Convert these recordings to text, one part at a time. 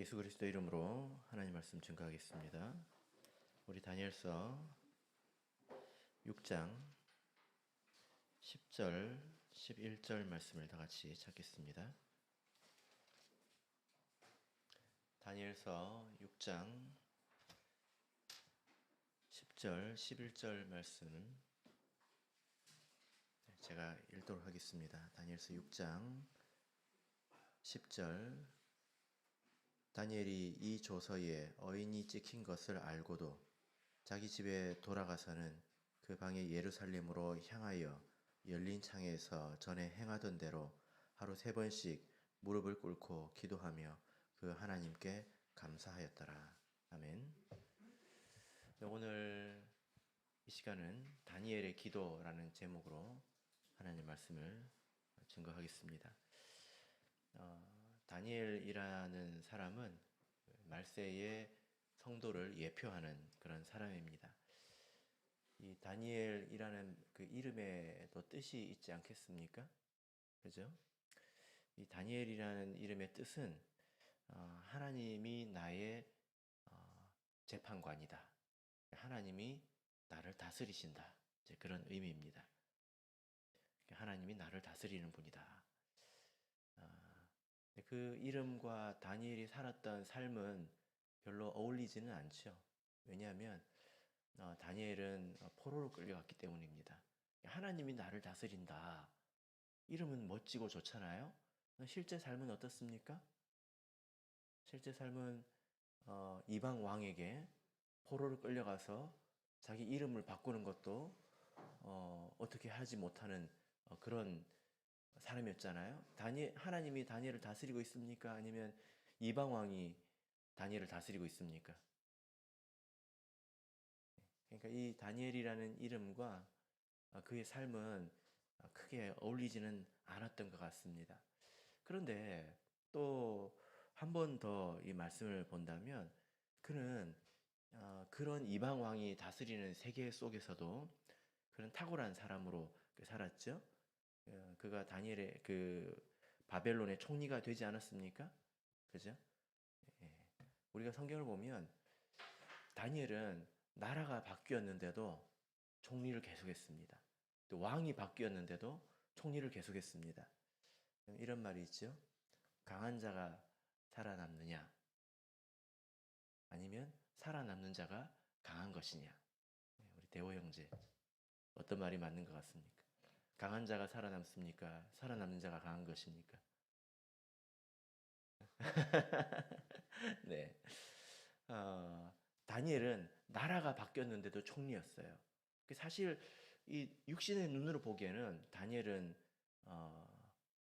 예수 그리스도 이름으로 하나님 말씀 증거하겠습니다. 우리 다니엘서 6장 10절, 11절 말씀을 다 같이 찾겠습니다. 다니엘서 6장 10절, 11절 말씀 제가 읽도록 하겠습니다. 다니엘서 6장 10절 다니엘이 이 조서에 어인이 찍힌 것을 알고도 자기 집에 돌아가서는 그 방에 예루살렘으로 향하여 열린 창에서 전에 행하던 대로 하루 3번씩 무릎을 꿇고 기도하며 그 하나님께 감사하였더라. 아멘. 오늘 이 시간은 다니엘의 기도라는 제목으로 하나님 말씀을 증거하겠습니다. 다니엘이라는 사람은 말세의 성도를 예표하는 그런 사람입니다. 이 다니엘이라는 그 이름에도 뜻이 있지 않겠습니까? 그죠? 이 다니엘이라는 이름의 뜻은 하나님이 나의 재판관이다. 하나님이 나를 다스리신다. 이제 그런 의미입니다. 하나님이 나를 다스리는 분이다. 그 이름과 다니엘이 살았던 삶은 별로 어울리지는 않죠. 왜냐하면 다니엘은 포로로 끌려갔기 때문입니다. 하나님이 나를 다스린다. 이름은 멋지고 좋잖아요. 실제 삶은 어떻습니까? 실제 삶은 이방 왕에게 포로로 끌려가서 자기 이름을 바꾸는 것도 어떻게 하지 못하는 그런 사람이었잖아요. 하나님이 다니엘을 다스리고 있습니까? 아니면 이방 왕이 다니엘을 다스리고 있습니까? 그러니까 이 다니엘이라는 이름과 그의 삶은 크게 어울리지는 않았던 것 같습니다. 그런데 또 한 번 더 이 말씀을 본다면 그는 그런 이방 왕이 다스리는 세계 속에서도 그런 탁월한 사람으로 살았죠. 그가 다니엘의 그 바벨론의 총리가 되지 않았습니까? 그죠? 예. 우리가 성경을 보면 다니엘은 나라가 바뀌었는데도 총리를 계속했습니다. 또 왕이 바뀌었는데도 총리를 계속했습니다. 이런 말이 있죠. 강한 자가 살아남느냐? 아니면 살아남는 자가 강한 것이냐? 우리 대호 형제 어떤 말이 맞는 것 같습니까? 강한 자가 살아남습니까? 살아남는 자가 강한 것입니까? 네. 다니엘은 나라가 바뀌었는데도 총리였어요. 사실 이 육신의 눈으로 보기에는 다니엘은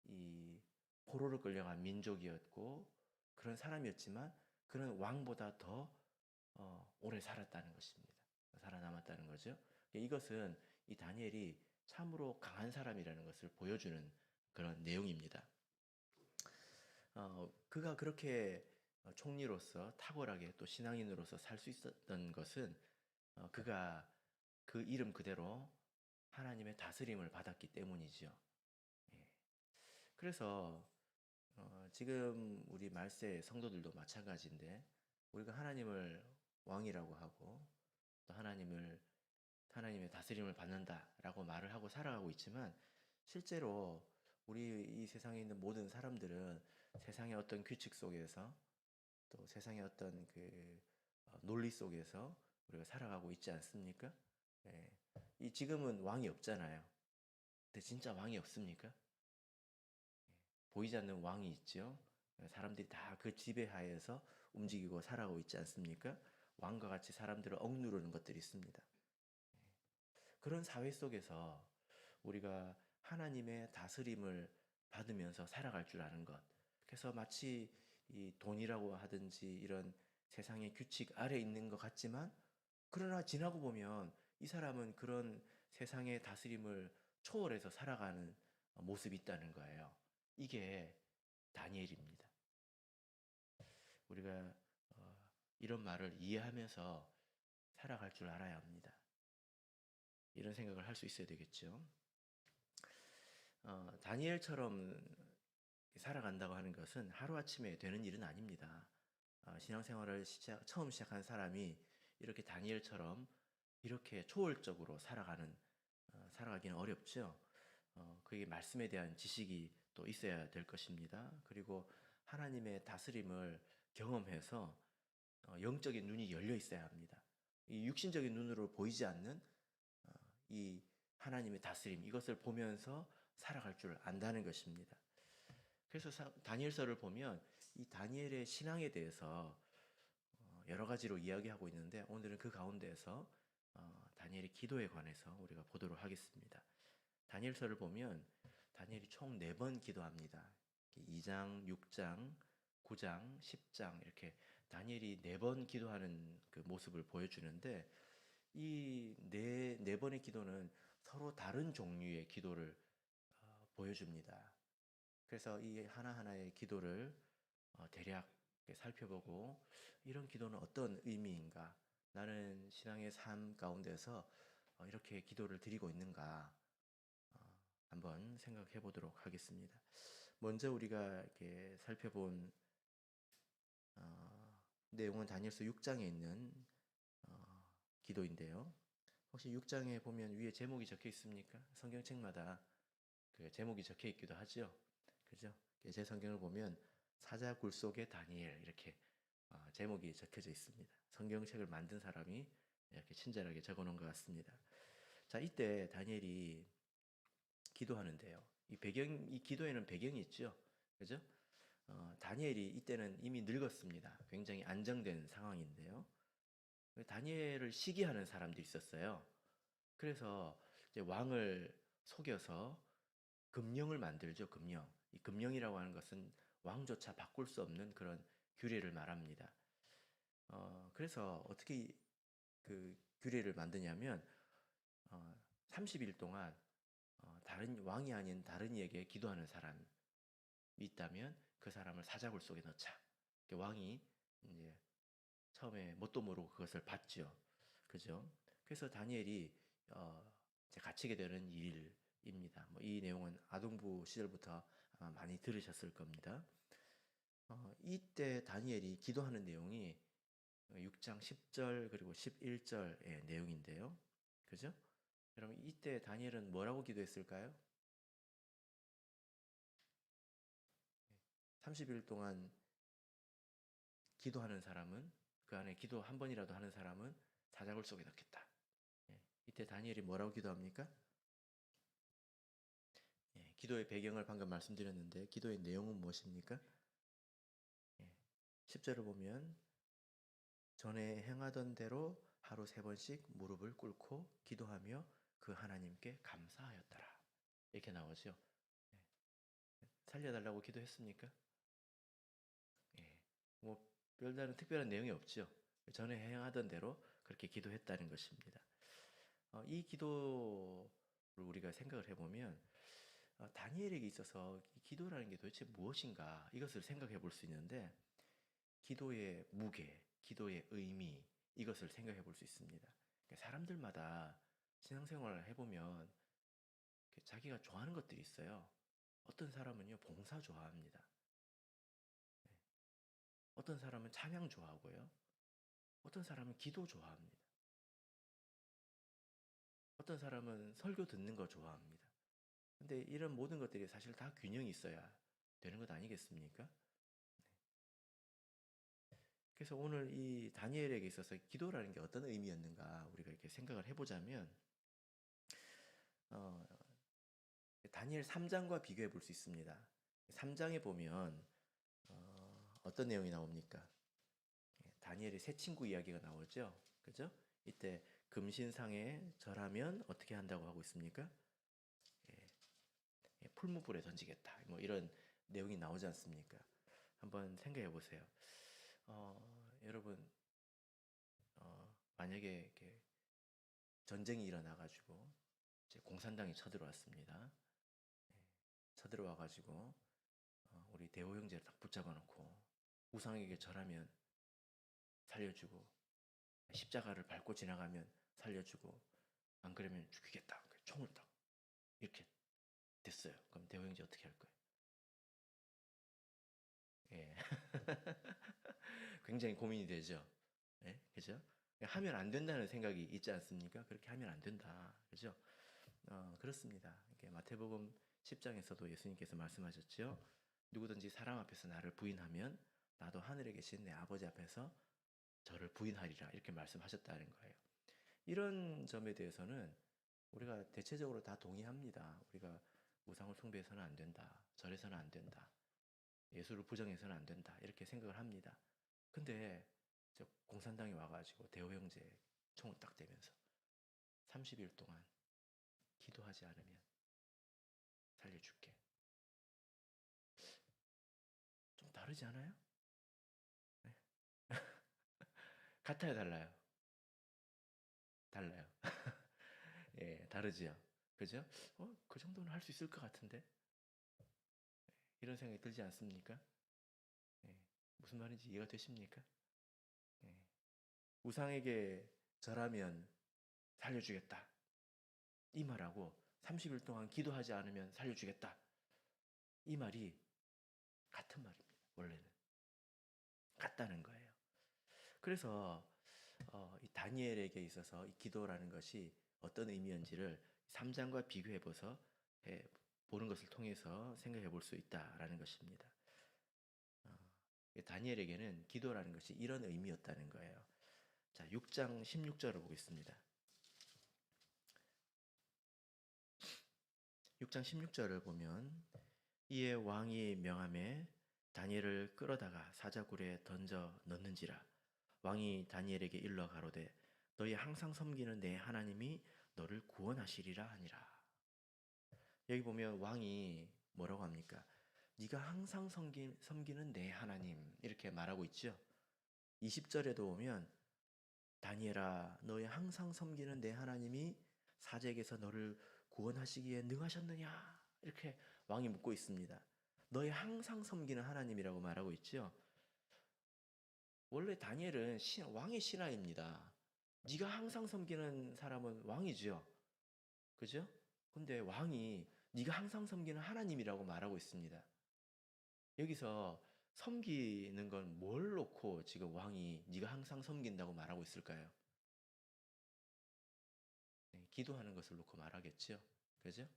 이 포로를 끌려간 민족이었고 그런 사람이었지만 그런 왕보다 더 오래 살았다는 것입니다. 살아남았다는 거죠. 이것은 이 다니엘이 참으로 강한 사람이라는 것을 보여주는 그런 내용입니다. 그가 그렇게 총리로서 탁월하게 또 신앙인으로서 살 수 있었던 것은 그가 그 이름 그대로 하나님의 다스림을 받았기 때문이죠. 예. 그래서 지금 우리 말세 성도들도 마찬가지인데 우리가 하나님을 왕이라고 하고 또 하나님의 다스림을 받는다라고 말을 하고 살아가고 있지만 실제로 우리 이 세상에 있는 모든 사람들은 세상의 어떤 규칙 속에서 또 세상의 어떤 그 논리 속에서 우리가 살아가고 있지 않습니까? 예. 이 지금은 왕이 없잖아요. 근데 진짜 왕이 없습니까? 보이지 않는 왕이 있죠. 사람들이 다 그 지배하에서 움직이고 살아가고 있지 않습니까? 왕과 같이 사람들을 억누르는 것들이 있습니다. 그런 사회 속에서 우리가 하나님의 다스림을 받으면서 살아갈 줄 아는 것. 그래서 마치 이 돈이라고 하든지 이런 세상의 규칙 아래 있는 것 같지만 그러나 지나고 보면 이 사람은 그런 세상의 다스림을 초월해서 살아가는 모습이 있다는 거예요. 이게 다니엘입니다. 우리가 이런 말을 이해하면서 살아갈 줄 알아야 합니다. 이런 생각을 할 수 있어야 되겠죠. 다니엘처럼 살아간다고 하는 것은 하루아침에 되는 일은 아닙니다. 신앙생활을 처음 시작한 사람이 이렇게 다니엘처럼 이렇게 초월적으로 살아가기는 어렵죠. 그게 말씀에 대한 지식이 또 있어야 될 것입니다. 그리고 하나님의 다스림을 경험해서 영적인 눈이 열려 있어야 합니다. 이 육신적인 눈으로 보이지 않는 이 하나님의 다스림, 이것을 보면서 살아갈 줄 안다는 것입니다. 그래서 다니엘서를 보면 이 다니엘의 신앙에 대해서 여러 가지로 이야기하고 있는데, 오늘은 그 가운데에서 다니엘의 기도에 관해서 우리가 보도록 하겠습니다. 다니엘서를 보면 다니엘이 총 4번 기도합니다. 2장, 6장, 9장, 10장 이렇게 다니엘이 4번 기도하는 그 모습을 보여주는데, 이 네 번의 기도는 서로 다른 종류의 기도를 보여줍니다. 그래서 이 하나하나의 기도를 대략 살펴보고, 이런 기도는 어떤 의미인가, 나는 신앙의 삶 가운데서 이렇게 기도를 드리고 있는가 한번 생각해 보도록 하겠습니다. 먼저 우리가 이렇게 살펴본 내용은 다니엘서 6장에 있는 기도인데요. 혹시 6장에 보면 위에 제목이 적혀 있습니까? 성경책마다 그 제목이 적혀 있기도 하죠. 그죠? 제 성경을 보면 사자 굴 속의 다니엘 이렇게 제목이 적혀져 있습니다. 성경책을 만든 사람이 이렇게 친절하게 적어 놓은 것 같습니다. 자, 이때 다니엘이 기도하는데요. 이 기도에는 배경이 있죠. 그죠? 다니엘이 이때는 이미 늙었습니다. 굉장히 안정된 상황인데요. 다니엘을 시기하는 사람들이 있었어요. 그래서 이제 왕을 속여서 금령을 만들죠. 금령. 이 금령이라고 하는 것은 왕조차 바꿀 수 없는 그런 규례를 말합니다. 그래서 어떻게 그 규례를 만드냐면 30일 동안 다른 왕이 아닌 다른 이에게 기도하는 사람이 있다면 그 사람을 사자굴 속에 넣자. 왕이 이제 처음에 뭣도 모르고 그것을 봤죠. 그죠? 그래서 다니엘이 이제 갇히게 되는 일입니다. 이 내용은 아동부 시절부터 아마 많이 들으셨을 겁니다. 이때 다니엘이 기도하는 내용이 6장 10절 그리고 11절의 내용인데요. 그죠? 여러분, 이때 다니엘은 뭐라고 기도했을까요? 30일 동안 기도하는 사람은, 그 안에 기도 한 번이라도 하는 사람은 사자굴 속에 넣겠다. 이때 다니엘이 뭐라고 기도합니까? 기도의 배경을 방금 말씀드렸는데, 기도의 내용은 무엇입니까? 10절을 보면 전에 행하던 대로 하루 3번씩 무릎을 꿇고 기도하며 그 하나님께 감사하였더라. 이렇게 나오죠. 살려달라고 기도했습니까? 뭐 별다른 특별한 내용이 없죠. 전에 행하던 대로 그렇게 기도했다는 것입니다. 이 기도를 우리가 생각을 해보면 다니엘에게 있어서 기도라는 게 도대체 무엇인가, 이것을 생각해 볼 수 있는데, 기도의 무게, 기도의 의미, 이것을 생각해 볼 수 있습니다. 사람들마다 신앙생활을 해보면 자기가 좋아하는 것들이 있어요. 어떤 사람은요, 봉사 좋아합니다. 어떤 사람은 찬양 좋아하고요. 어떤 사람은 기도 좋아합니다. 어떤 사람은 설교 듣는 거 좋아합니다. 근데 이런 모든 것들이 사실 다 균형이 있어야 되는 것 아니겠습니까? 그래서 오늘 이 다니엘에게 있어서 기도라는 게 어떤 의미였는가 우리가 이렇게 생각을 해보자면, 다니엘 3장과 비교해 볼 수 있습니다. 3장에 보면 어떤 내용이 나옵니까? 다니엘의 새 친구 이야기가 나오죠. 그죠? 이때 금신상에 절하면 어떻게 한다고 하고 있습니까? 풀무불에 던지겠다. 뭐 이런 내용이 나오지 않습니까? 한번 생각해 보세요. 여러분, 만약에 이렇게 전쟁이 일어나가지고 이제 공산당이 쳐들어왔습니다. 쳐들어와가지고 우리 대호 형제를 딱 붙잡아놓고 우상에게 절하면 살려주고, 십자가를 밟고 지나가면 살려주고, 안 그러면 죽이겠다. 총을 딱 이렇게 됐어요. 그럼 대호 형제 어떻게 할 거예요? 예. 굉장히 고민이 되죠. 예, 그죠? 하면 안 된다는 생각이 있지 않습니까? 그렇게 하면 안 된다. 그죠? 그렇습니다. 이게 마태복음 10장에서도 예수님께서 말씀하셨죠. 누구든지 사람 앞에서 나를 부인하면 나도 하늘에 계신 내 아버지 앞에서 저를 부인하리라. 이렇게 말씀하셨다는 거예요. 이런 점에 대해서는 우리가 대체적으로 다 동의합니다. 우리가 우상을 숭배해서는 안 된다. 절해서는 안 된다. 예수를 부정해서는 안 된다. 이렇게 생각을 합니다. 근데 저 공산당이 와가지고 대호 형제 총을 딱 대면서 30일 동안 기도하지 않으면 살려줄게. 좀 다르지 않아요? 네. 같아요, 달라요? 달라요. 예, 다르지요. 그죠? 그 정도는 할 수 있을 것 같은데? 이런 생각이 들지 않습니까? 예, 무슨 말인지 이해가 되십니까? 예, 우상에게 절하면 살려주겠다. 이 말하고 30일 동안 기도하지 않으면 살려주겠다. 이 말이 같은 말입니다. 원래는. 같다는 거예요. 그래서 이 다니엘에게 있어서 이 기도라는 것이 어떤 의미인지를 3장과 비교해 보는 것을 통해서 생각해 볼 수 있다라는 것입니다. 다니엘에게는 기도라는 것이 이런 의미였다는 거예요. 자, 6장 16절을 보겠습니다. 6장 16절을 보면 이에 왕이 명함에 다니엘을 끌어다가 사자굴에 던져 넣는지라. 왕이 다니엘에게 일러 가로되 너희 항상 섬기는 내 하나님이 너를 구원하시리라 하니라. 여기 보면 왕이 뭐라고 합니까? 네가 항상 섬기는 내 하나님 이렇게 말하고 있죠. 20절에도 보면 다니엘아 너희 항상 섬기는 내 하나님이 사제에게서 너를 구원하시기에 능하셨느냐 이렇게 왕이 묻고 있습니다. 너희 항상 섬기는 하나님이라고 말하고 있죠. 원래 다니엘은 왕의 신하입니다. 네가 항상 섬기는 사람은 왕이죠. 그죠? 근데 왕이 네가 항상 섬기는 하나님이라고 말하고 있습니다. 여기서 섬기는 건 뭘 놓고 지금 왕이 네가 항상 섬긴다고 말하고 있을까요? 네, 기도하는 것을 놓고 말하겠죠. 그죠?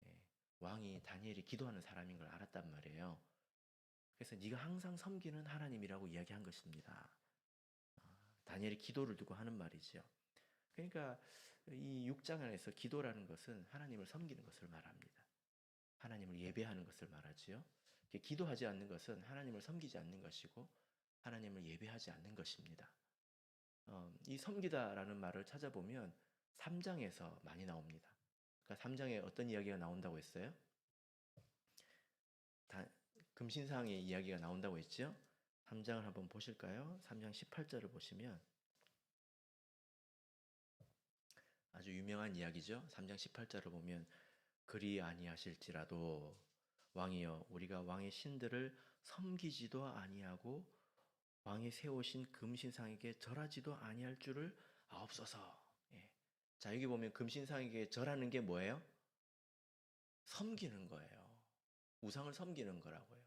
네, 왕이 다니엘이 기도하는 사람인 걸 알았단 말이에요. 그래서 네가 항상 섬기는 하나님이라고 이야기한 것입니다. 다니엘이 기도를 두고 하는 말이죠. 그러니까 이 6장 안에서 기도라는 것은 하나님을 섬기는 것을 말합니다. 하나님을 예배하는 것을 말하지요. 기도하지 않는 것은 하나님을 섬기지 않는 것이고 하나님을 예배하지 않는 것입니다. 이 섬기다라는 말을 찾아보면 3장에서 많이 나옵니다. 그러니까 3장에 어떤 이야기가 나온다고 했어요? 금신상의 이야기가 나온다고 했죠? 3장을 한번 보실까요? 3장 18절을 보시면 아주 유명한 이야기죠. 3장 18절을 보면 그리 아니하실지라도 왕이여 우리가 왕의 신들을 섬기지도 아니하고 왕이 세우신 금신상에게 절하지도 아니할 줄을 아옵소서. 예. 자 여기 보면 금신상에게 절하는 게 뭐예요? 섬기는 거예요. 우상을 섬기는 거라고요.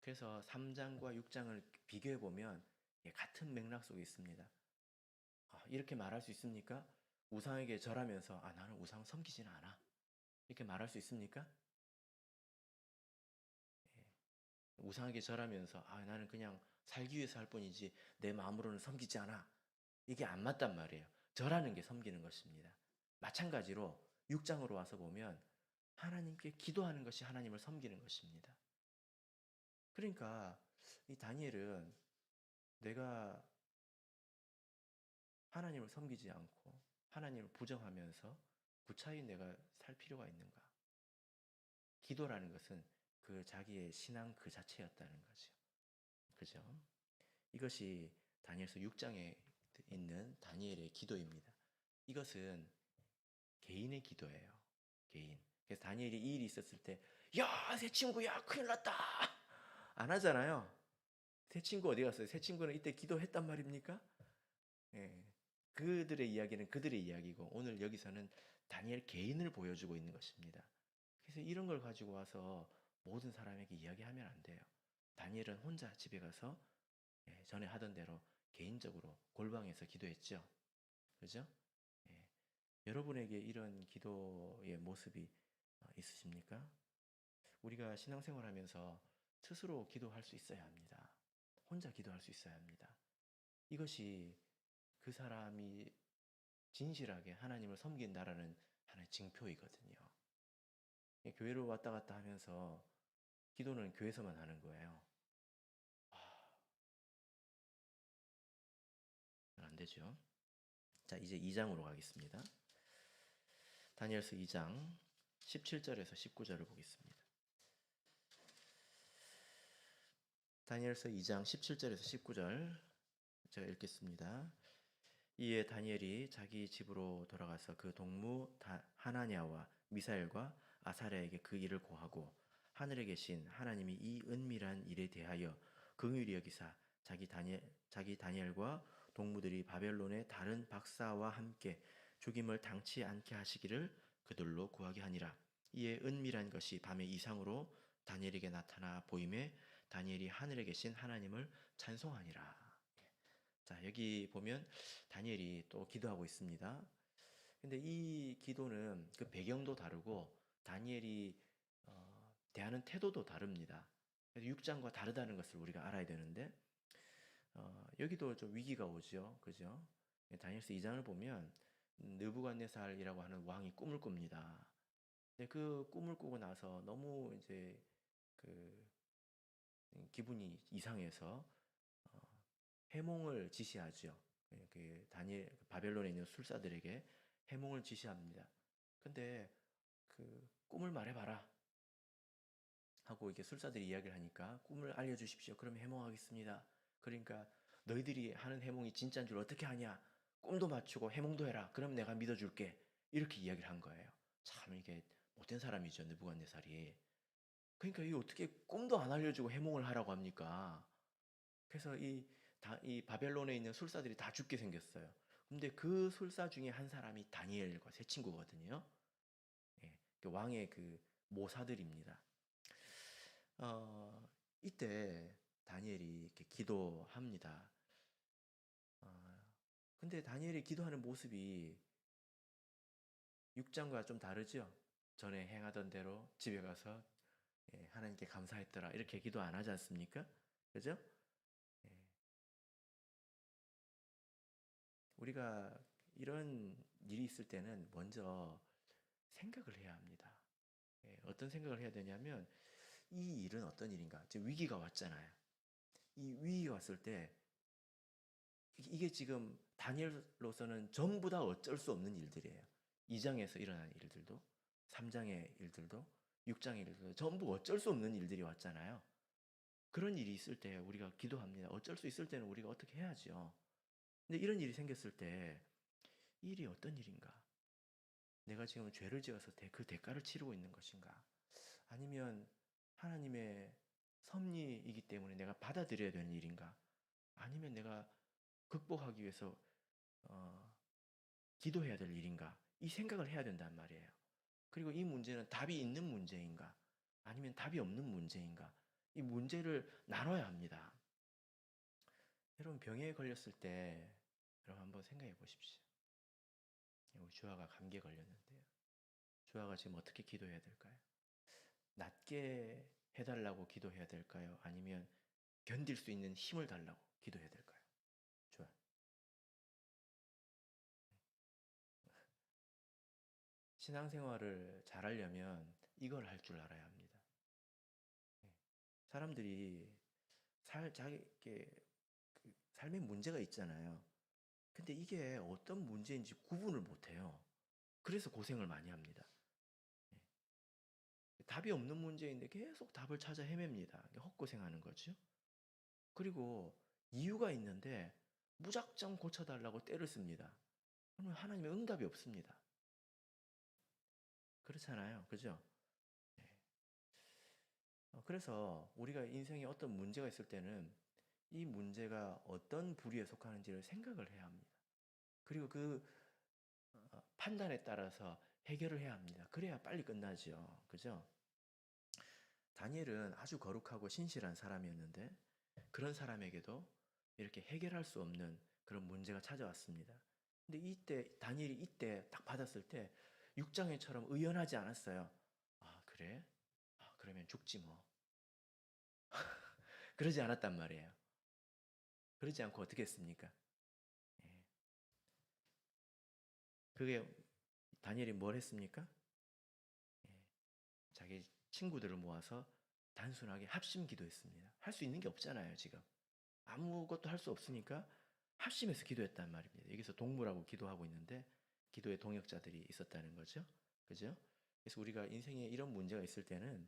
그래서 3장과 6장을 비교해 보면 같은 맥락 속에 있습니다. 이렇게 말할 수 있습니까? 우상에게 절하면서 나는 우상 섬기지는 않아. 이렇게 말할 수 있습니까? 우상에게 절하면서 나는 그냥 살기 위해서 할 뿐이지 내 마음으로는 섬기지 않아. 이게 안 맞단 말이에요. 절하는 게 섬기는 것입니다. 마찬가지로 6장으로 와서 보면 하나님께 기도하는 것이 하나님을 섬기는 것입니다. 그러니까 이 다니엘은 내가 하나님을 섬기지 않고 하나님을 부정하면서 구차히 내가 살 필요가 있는가? 기도라는 것은 그 자기의 신앙 그 자체였다는 거죠. 그죠? 이것이 다니엘서 6장에 있는 다니엘의 기도입니다. 이것은 개인의 기도예요. 개인. 그래서 다니엘이 이 일이 있었을 때, 야, 새 친구야, 큰일 났다. 안 하잖아요. 새 친구 어디 갔어요? 새 친구는 이때 기도했단 말입니까? 예. 그들의 이야기는 그들의 이야기고, 오늘 여기서는 다니엘 개인을 보여주고 있는 것입니다. 그래서 이런 걸 가지고 와서 모든 사람에게 이야기하면 안 돼요. 다니엘은 혼자 집에 가서 예, 전에 하던 대로 개인적으로 골방에서 기도했죠. 그죠? 예, 여러분에게 이런 기도의 모습이 있으십니까? 우리가 신앙생활하면서 스스로 기도할 수 있어야 합니다. 혼자 기도할 수 있어야 합니다. 이것이 그 사람이 진실하게 하나님을 섬긴다라는 하나의 징표이거든요. 교회로 왔다 갔다 하면서 기도는 교회에서만 하는 거예요. 안 되죠. 자, 이제 2장으로 가겠습니다. 다니엘서 2장 17절에서 19절을 보겠습니다. 다니엘서 2장 17절에서 19절 제가 읽겠습니다. 이에 다니엘이 자기 집으로 돌아가서 그 동무 하나냐와 미사엘과 아사랴에게 그 일을 고하고 하늘에 계신 하나님이 이 은밀한 일에 대하여 긍휼히 여기사 자기 다니엘과 동무들이 바벨론의 다른 박사와 함께 죽임을 당치 않게 하시기를 그들로 구하게 하니라. 이에 은밀한 것이 밤의 이상으로 다니엘에게 나타나 보임에 다니엘이 하늘에 계신 하나님을 찬송하니라. 자, 여기 보면 다니엘이 또 기도하고 있습니다. 근데 이 기도는 그 배경도 다르고 다니엘이 대하는 태도도 다릅니다. 그래서 6장과 다르다는 것을 우리가 알아야 되는데 여기도 좀 위기가 오죠. 그죠? 다니엘서 2장을 보면 느부갓네살이라고 하는 왕이 꿈을 꿉니다. 근데 그 꿈을 꾸고 나서 너무 이제 그 기분이 이상해서 해몽을 지시하죠. 그 다니엘 바벨론에 있는 술사들에게 해몽을 지시합니다. 근데 그 꿈을 말해봐라 하고 이렇게 술사들이 이야기를 하니까 꿈을 알려주십시오. 그러면 해몽하겠습니다. 그러니까 너희들이 하는 해몽이 진짜인 줄 어떻게 아냐? 꿈도 맞추고 해몽도 해라. 그럼 내가 믿어줄게. 이렇게 이야기를 한 거예요. 참 이게 못된 사람이죠, 느부갓네살이. 그러니까 이 어떻게 꿈도 안 알려주고 해몽을 하라고 합니까? 그래서 이 바벨론에 있는 술사들이 다 죽게 생겼어요. 근데 그 술사 중에 한 사람이 다니엘과 세 친구거든요. 예, 그 왕의 그 모사들입니다. 이때 다니엘이 이렇게 기도합니다. 근데 다니엘이 기도하는 모습이 6장과 좀 다르죠? 전에 행하던 대로 집에 가서 하나님께 감사했더라. 이렇게 기도 안 하지 않습니까? 그죠? 예. 우리가 이런 일이 있을 때는 먼저 생각을 해야 합니다. 어떤 생각을 해야 되냐면 이 일은 어떤 일인가? 지금 위기가 왔잖아요. 이 위기가 왔을 때 이게 지금 다니엘로서는 전부 다 어쩔 수 없는 일들이에요. 2장에서 일어난 일들도 3장의 일들도 6장의 일들도 전부 어쩔 수 없는 일들이 왔잖아요. 그런 일이 있을 때 우리가 기도합니다. 어쩔 수 있을 때는 우리가 어떻게 해야죠. 근데 이런 일이 생겼을 때 이 일이 어떤 일인가? 내가 지금 죄를 지어서 그 대가를 치르고 있는 것인가? 아니면 하나님의 섭리이기 때문에 내가 받아들여야 되는 일인가? 아니면 내가 극복하기 위해서 기도해야 될 일인가? 이 생각을 해야 된단 말이에요. 그리고 이 문제는 답이 있는 문제인가? 아니면 답이 없는 문제인가? 이 문제를 나눠야 합니다. 여러분 병에 걸렸을 때 여러분 한번 생각해 보십시오. 우리 주아가 감기에 걸렸는데요. 주아가 지금 어떻게 기도해야 될까요? 낫게 해달라고 기도해야 될까요? 아니면 견딜 수 있는 힘을 달라고 기도해야 될까요? 주아. 신앙생활을 잘하려면 이걸 할 줄 알아야 합니다. 사람들이 자기에게 삶에 문제가 있잖아요. 근데 이게 어떤 문제인지 구분을 못해요. 그래서 고생을 많이 합니다. 답이 없는 문제인데 계속 답을 찾아 헤맵니다. 헛고생하는 거죠. 그리고 이유가 있는데 무작정 고쳐달라고 떼를 씁니다. 그러면 하나님의 응답이 없습니다. 그렇잖아요. 그죠? 그래서 우리가 인생에 어떤 문제가 있을 때는 이 문제가 어떤 부류에 속하는지를 생각을 해야 합니다. 그리고 그 판단에 따라서 해결을 해야 합니다. 그래야 빨리 끝나죠. 그죠? 다니엘은 아주 거룩하고 신실한 사람이었는데 그런 사람에게도 이렇게 해결할 수 없는 그런 문제가 찾아왔습니다. 근데 이때 다니엘이 이때 딱 받았을 때 육장회처럼 의연하지 않았어요. 아, 그래? 아, 그러면 죽지 뭐. 그러지 않았단 말이에요. 그러지 않고 어떻게 했습니까? 예. 그게 다니엘이 뭘 했습니까? 예. 자기 친구들을 모아서 단순하게 합심 기도했습니다. 할 수 있는 게 없잖아요, 지금. 아무것도 할 수 없으니까 합심해서 기도했단 말입니다. 여기서 동물하고 기도하고 있는데 기도의 동역자들이 있었다는 거죠. 그죠? 그래서 우리가 인생에 이런 문제가 있을 때는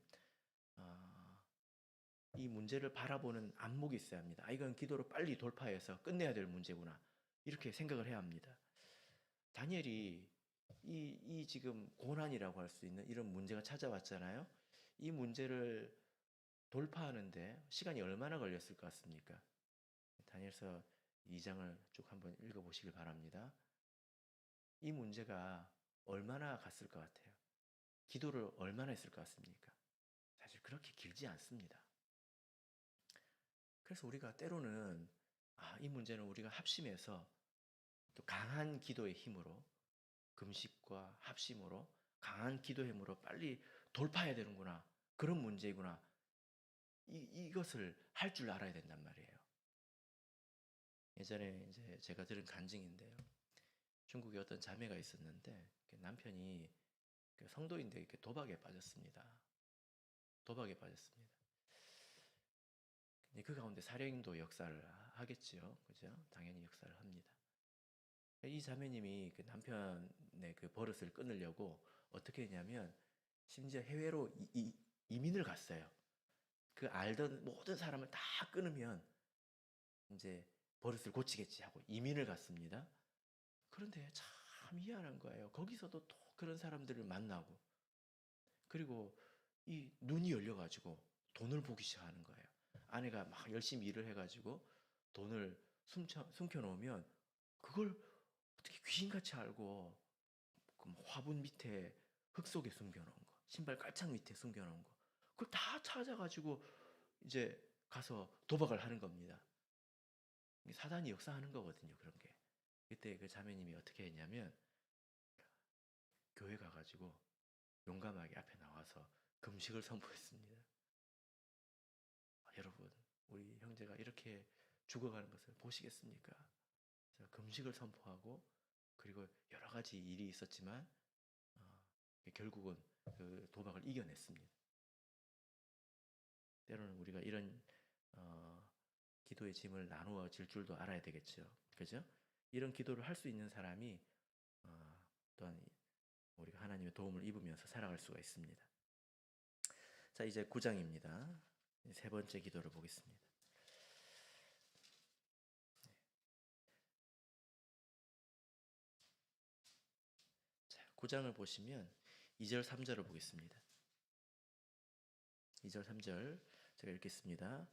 어, 이 문제를 바라보는 안목이 있어야 합니다. 아, 이건 기도로 빨리 돌파해서 끝내야 될 문제구나. 이렇게 생각을 해야 합니다. 다니엘이 이 지금 고난이라고 할 수 있는 이런 문제가 찾아왔잖아요. 이 문제를 돌파하는데 시간이 얼마나 걸렸을 것 같습니까? 다니엘서 2장을 쭉 한번 읽어보시길 바랍니다. 이 문제가 얼마나 갔을 것 같아요? 기도를 얼마나 했을 것 같습니까? 사실 그렇게 길지 않습니다. 그래서 우리가 때로는 이 문제는 우리가 합심해서 또 강한 기도의 힘으로 금식과 합심으로 강한 기도의 힘으로 빨리 돌파해야 되는구나. 그런 문제이구나. 이것을 할 줄 알아야 된단 말이에요. 예전에 이제 제가 들은 간증인데요. 중국에 어떤 자매가 있었는데 남편이 성도인데 이렇게 도박에 빠졌습니다. 도박에 빠졌습니다. 근데 그 가운데 살인도 역사를 하겠지요. 그죠? 당연히 역사를 합니다. 이 자매님이 그 남편의 그 버릇을 끊으려고 어떻게 했냐면 심지어 해외로 이민을 갔어요. 그 알던 모든 사람을 다 끊으면 이제 버릇을 고치겠지 하고 이민을 갔습니다. 그런데 참 희한한 거예요. 거기서도 또 그런 사람들을 만나고 그리고 이 눈이 열려가지고 돈을 보기 시작하는 거예요. 아내가 막 열심히 일을 해가지고 돈을 숨겨놓으면 그걸 어떻게 귀신같이 알고 그 화분 밑에 흙 속에 숨겨놓은 거, 신발 깔창 밑에 숨겨놓은 거, 그걸 다 찾아가지고 이제 가서 도박을 하는 겁니다. 사단이 역사하는 거거든요, 그런 게. 그때 그 자매님이 어떻게 했냐면 교회 가가지고 용감하게 앞에 나와서 금식을 선포했습니다. 여러분, 우리 형제가 이렇게 죽어가는 것을 보시겠습니까? 그래서 금식을 선포하고 그리고 여러 가지 일이 있었지만 결국은 그 도박을 이겨냈습니다. 때로는 우리가 이런 어, 기도의 짐을 나누어 질 줄도 알아야 되겠죠. 그죠? 이런 기도를 할 수 있는 사람이 또한 우리가 하나님의 도움을 입으면서 살아갈 수가 있습니다. 자, 이제 9장입니다. 세 번째 기도를 보겠습니다. 자, 9장을 보시면 2절 3절을 보겠습니다. 2절 3절 제가 읽겠습니다.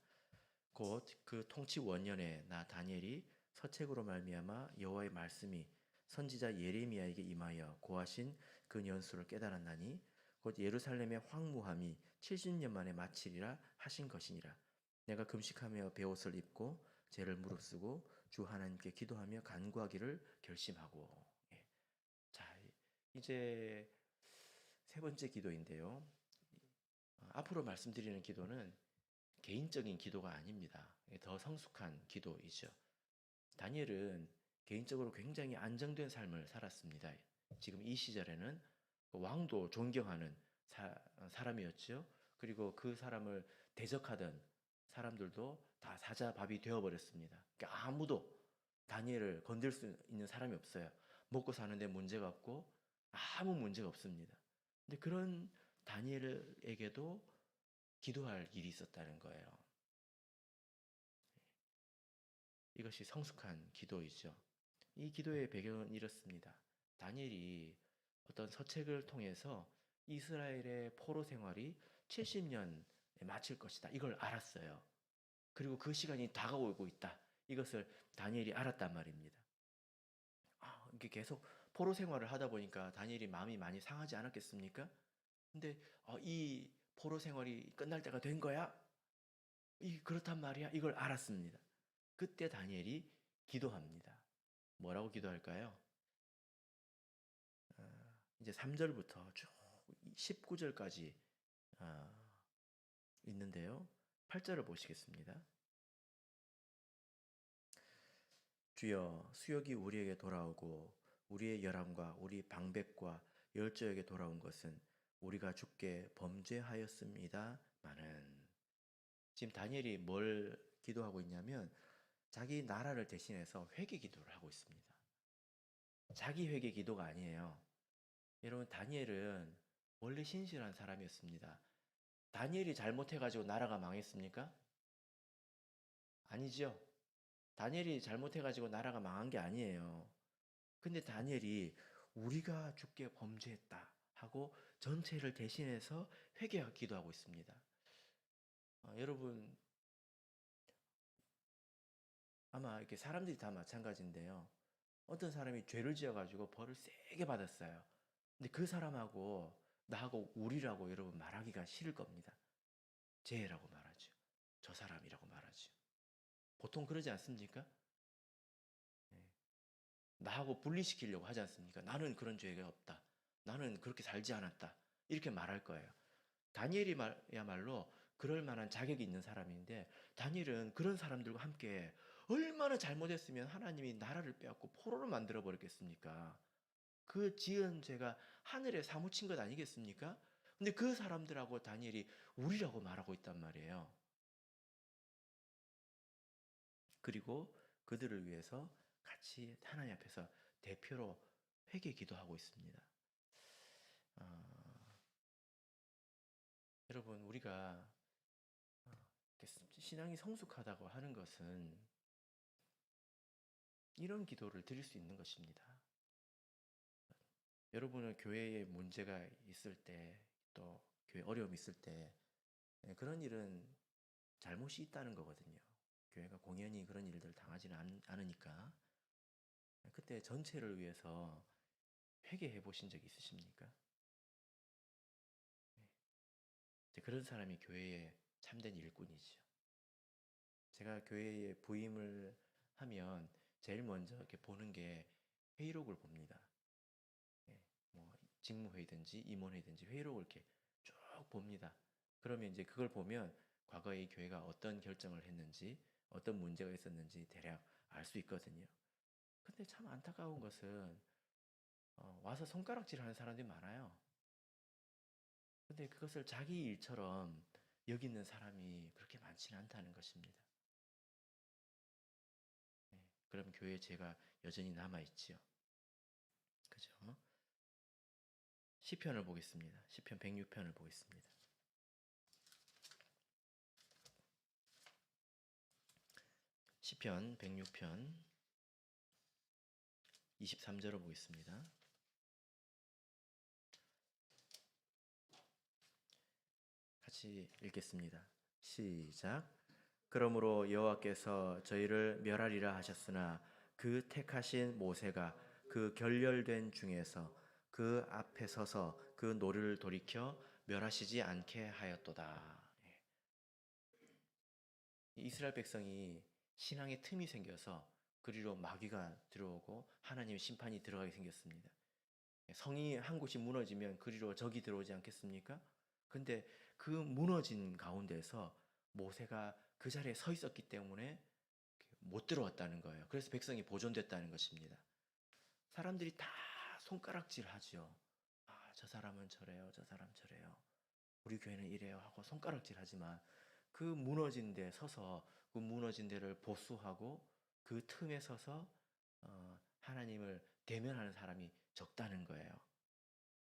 곧 그 통치 원년에 나 다니엘이 서책으로 말미암아 여호와의 말씀이 선지자 예레미야에게 임하여 고하신 그 연수를 깨달았나니 곧 예루살렘의 황무함이 70년 만에 마치리라 하신 것이니라. 내가 금식하며 베옷을 입고 죄를 무릅쓰고 주 하나님께 기도하며 간구하기를 결심하고. 예. 자, 이제 세 번째 기도인데요. 앞으로 말씀드리는 기도는 개인적인 기도가 아닙니다. 더 성숙한 기도이죠. 다니엘은 개인적으로 굉장히 안정된 삶을 살았습니다. 지금 이 시절에는 왕도 존경하는 사람이었죠. 그리고 그 사람을 대적하던 사람들도 다 사자밥이 되어버렸습니다. 그러니까 아무도 다니엘을 건들 수 있는 사람이 없어요. 먹고 사는데 문제가 없고 아무 문제가 없습니다. 근데 그런 다니엘에게도 기도할 일이 있었다는 거예요. 이것이 성숙한 기도이죠. 이 기도의 배경은 이렇습니다. 다니엘이 어떤 서책을 통해서 이스라엘의 포로 생활이 70년에 마칠 것이다. 이걸 알았어요. 그리고 그 시간이 다가오고 있다. 이것을 다니엘이 알았단 말입니다. 이게 계속 포로 생활을 하다 보니까 다니엘이 마음이 많이 상하지 않았겠습니까? 근데 이 포로 생활이 끝날 때가 된 거야? 그렇단 말이야? 이걸 알았습니다. 그때 다니엘이 기도합니다. 뭐라고 기도할까요? 이제 3절부터 쭉 19절까지 있는데요. 8절을 보시겠습니다. 주여, 수욕이 우리에게 돌아오고 우리의 열함과 우리 방백과 열조에게 돌아온 것은 우리가 주께 범죄하였습니다마는. 지금 다니엘이 뭘 기도하고 있냐면 자기 나라를 대신해서 회개 기도를 하고 있습니다. 자기 회개 기도가 아니에요. 여러분, 다니엘은 원래 신실한 사람이었습니다. 다니엘이 잘못해가지고 나라가 망했습니까? 아니죠. 다니엘이 잘못해가지고 나라가 망한 게 아니에요. 근데 다니엘이 우리가 주께 범죄했다 하고 전체를 대신해서 회개하고 기도하고 있습니다. 여러분, 아마 이렇게 사람들이 다 마찬가지인데요. 어떤 사람이 죄를 지어가지고 벌을 세게 받았어요. 근데 그 사람하고 나하고 우리라고 여러분 말하기가 싫을 겁니다. 쟤라고 말하죠. 저 사람이라고 말하죠. 보통 그러지 않습니까? 네. 나하고 분리시키려고 하지 않습니까? 나는 그런 죄가 없다. 나는 그렇게 살지 않았다. 이렇게 말할 거예요. 다니엘이야말로 그럴 만한 자격이 있는 사람인데, 다니엘은 그런 사람들과 함께 얼마나 잘못했으면 하나님이 나라를 빼앗고 포로로 만들어 버렸겠습니까? 그 지은 죄가 하늘에 사무친 것 아니겠습니까? 근데 그 사람들하고 다니엘이 우리라고 말하고 있단 말이에요. 그리고 그들을 위해서 같이 하나님 앞에서 대표로 회개 기도하고 있습니다. 여러분, 우리가 신앙이 성숙하다고 하는 것은 이런 기도를 드릴 수 있는 것입니다. 여러분은 교회에 문제가 있을 때, 또 교회 어려움이 있을 때, 그런 일은 잘못이 있다는 거거든요. 교회가 공연히 그런 일들을 당하지는 않으니까. 그때 전체를 위해서 회개해 보신 적 있으십니까? 그런 사람이 교회의 참된 일꾼이죠. 제가 교회에 부임을 하면 제일 먼저 이렇게 보는 게 회의록을 봅니다. 뭐 직무회의든지 임원회의든지 회의록을 이렇게 쭉 봅니다. 그러면 이제 그걸 보면 과거에 이 교회가 어떤 결정을 했는지, 어떤 문제가 있었는지 대략 알 수 있거든요. 근데 참 안타까운 것은 와서 손가락질 하는 사람들이 많아요. 근데 그것을 자기 일처럼 여기는 사람이 그렇게 많지는 않다는 것입니다. 그럼 교회에 죄가 여전히 남아있지요. 그죠? 시편을 보겠습니다. 시편 106편을 보겠습니다. 시편 106편 23절을 보겠습니다. 같이 읽겠습니다. 시작. 그러므로 여호와께서 저희를 멸하리라 하셨으나 그 택하신 모세가 그 결렬된 중에서 그 앞에 서서 그 노를 돌이켜 멸하시지 않게 하였도다. 이스라엘 백성이 신앙의 틈이 생겨서 그리로 마귀가 들어오고 하나님의 심판이 들어가게 생겼습니다. 성이 한 곳이 무너지면 그리로 적이 들어오지 않겠습니까? 근데 그 무너진 가운데서 모세가 그 자리에 서 있었기 때문에 못 들어왔다는 거예요. 그래서 백성이 보존됐다는 것입니다. 사람들이 다 손가락질 하죠. 아, 저 사람은 저래요. 저 사람 저래요. 우리 교회는 이래요 하고 손가락질 하지만 그 무너진 데 서서 그 무너진 데를 보수하고 그 틈에 서서 하나님을 대면하는 사람이 적다는 거예요.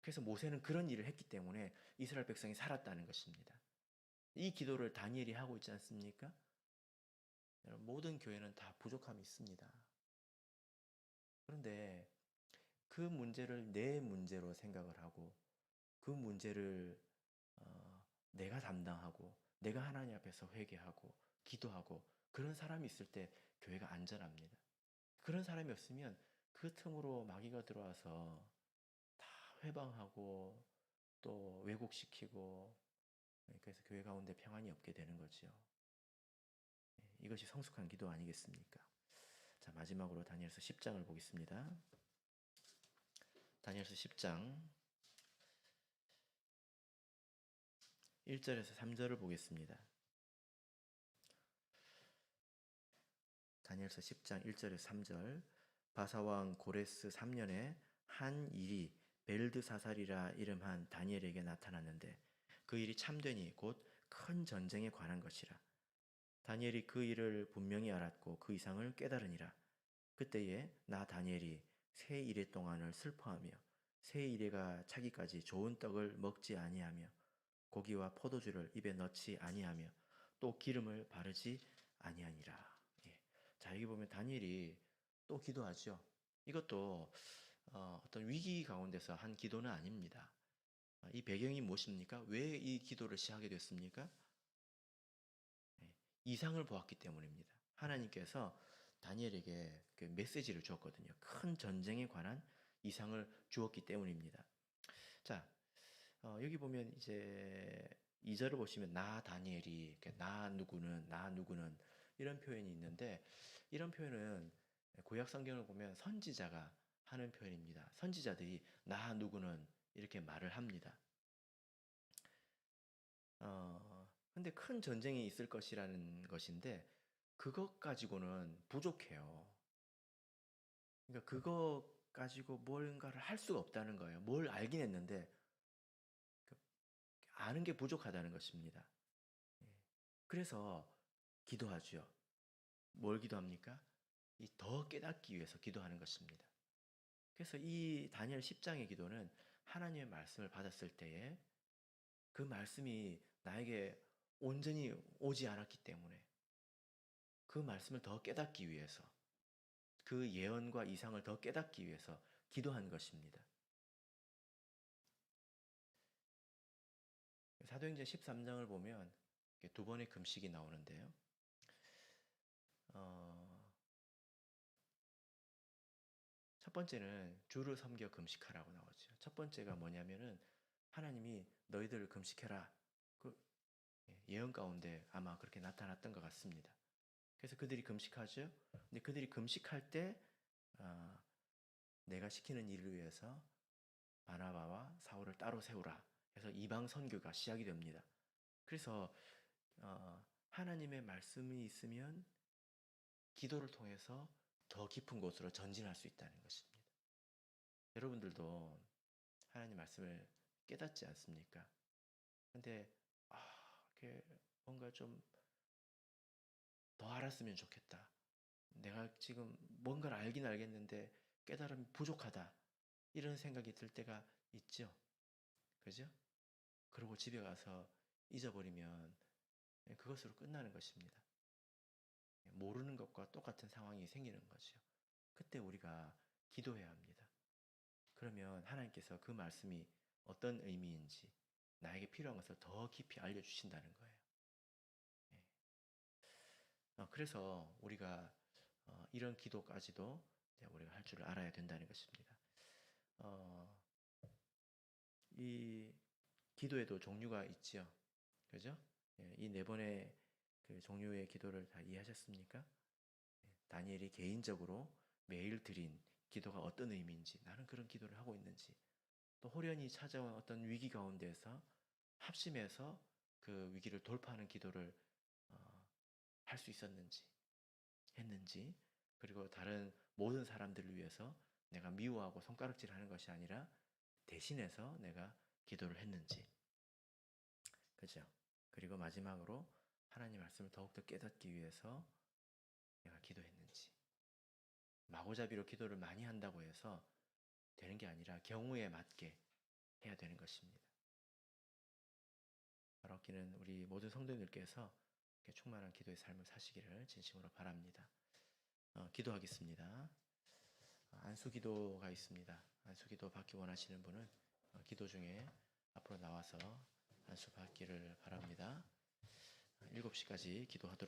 그래서 모세는 그런 일을 했기 때문에 이스라엘 백성이 살았다는 것입니다. 이 기도를 다니엘이 하고 있지 않습니까? 모든 교회는 다 부족함이 있습니다. 그런데 그 문제를 내 문제로 생각을 하고 그 문제를 내가 담당하고 내가 하나님 앞에서 회개하고 기도하고 그런 사람이 있을 때 교회가 안전합니다. 그런 사람이 없으면 그 틈으로 마귀가 들어와서 다 회방하고 또 왜곡시키고, 그래서 교회 가운데 평안이 없게 되는 거죠. 이것이 성숙한 기도 아니겠습니까? 자, 마지막으로 다니엘서 10장을 보겠습니다. 다니엘서 10장 1절에서 3절을 보겠습니다. 다니엘서 10장 1절에서 3절. 바사왕 고레스 3년에 한 일이 벨드사살이라 이름한 다니엘에게 나타났는데 그 일이 참되니 곧 큰 전쟁에 관한 것이라. 다니엘이 그 일을 분명히 알았고 그 이상을 깨달으니라. 그때에 나 다니엘이 새 이래 동안을 슬퍼하며 새 이래가 차기까지 좋은 떡을 먹지 아니하며 고기와 포도주를 입에 넣지 아니하며 또 기름을 바르지 아니하니라. 예. 자, 여기 보면 다니엘이 또 기도하죠. 이것도 어떤 위기 가운데서 한 기도는 아닙니다. 이 배경이 무엇입니까? 왜 이 기도를 시작하게 됐습니까? 예. 이상을 보았기 때문입니다. 하나님께서 다니엘에게 그 메시지를 주었거든요. 큰 전쟁에 관한 이상을 주었기 때문입니다. 자, 여기 보면 이제 2절을 보시면 나 다니엘이 나 누구는 이런 표현이 있는데 이런 표현은 구약 성경을 보면 선지자가 하는 표현입니다. 선지자들이 나 누구는 이렇게 말을 합니다. 근데 큰 전쟁이 있을 것이라는 것인데 그것 가지고는 부족해요. 그러니까 그거 가지고 뭔가를 할 수가 없다는 거예요. 뭘 알긴 했는데 아는 게 부족하다는 것입니다. 그래서 기도하죠. 뭘 기도합니까? 이 더 깨닫기 위해서 기도하는 것입니다. 그래서 이 다니엘 10장의 기도는 하나님의 말씀을 받았을 때에 그 말씀이 나에게 온전히 오지 않았기 때문에 그 말씀을 더 깨닫기 위해서 그 예언과 이상을 더 깨닫기 위해서 기도한 것입니다. 사도행전 13장을 보면 두 번의 금식이 나오는데요. 첫 번째는 주를 섬겨 금식하라고 나오죠. 첫 번째가 뭐냐면은 하나님이 너희들을 금식해라. 그 예언 가운데 아마 그렇게 나타났던 것 같습니다. 그래서 그들이 금식하죠. 근데 그들이 금식할 때 내가 시키는 일을 위해서 바나바와 사울을 따로 세우라. 그래서 이방 선교가 시작이 됩니다. 그래서 하나님의 말씀이 있으면 기도를 통해서 더 깊은 곳으로 전진할 수 있다는 것입니다. 여러분들도 하나님 말씀을 깨닫지 않습니까? 근데 이렇게 뭔가 좀 더 알았으면 좋겠다. 내가 지금 뭔가를 알긴 알겠는데 깨달음이 부족하다. 이런 생각이 들 때가 있죠. 그죠? 그러고 집에 가서 잊어버리면 그것으로 끝나는 것입니다. 모르는 것과 똑같은 상황이 생기는 거죠. 그때 우리가 기도해야 합니다. 그러면 하나님께서 그 말씀이 어떤 의미인지 나에게 필요한 것을 더 깊이 알려주신다는 거예요. 그래서 우리가 이런 기도까지도 우리가 할 줄을 알아야 된다는 것입니다. 이 기도에도 종류가 있죠. 그죠? 이 네 번의 그 종류의 기도를 다 이해하셨습니까? 다니엘이 개인적으로 매일 드린 기도가 어떤 의미인지, 나는 그런 기도를 하고 있는지, 또 호련히 찾아온 어떤 위기 가운데서 합심해서 그 위기를 돌파하는 기도를 할 수 있었는지, 했는지, 그리고 다른 모든 사람들을 위해서 내가 미워하고 손가락질하는 것이 아니라 대신해서 내가 기도를 했는지, 그죠? 그리고 마지막으로 하나님 말씀을 더욱더 깨닫기 위해서 내가 기도했는지. 마구잡이로 기도를 많이 한다고 해서 되는 게 아니라 경우에 맞게 해야 되는 것입니다. 바라옵기는 우리 모든 성도님들께서 충만한 기도의 삶을 사시기를 진심으로 바랍니다. 기도하겠습니다. 안수기도가 있습니다. 안수기도 받기 원하시는 분은 기도 중에 앞으로 나와서 안수 받기를 바랍니다. 7시까지 기도하도록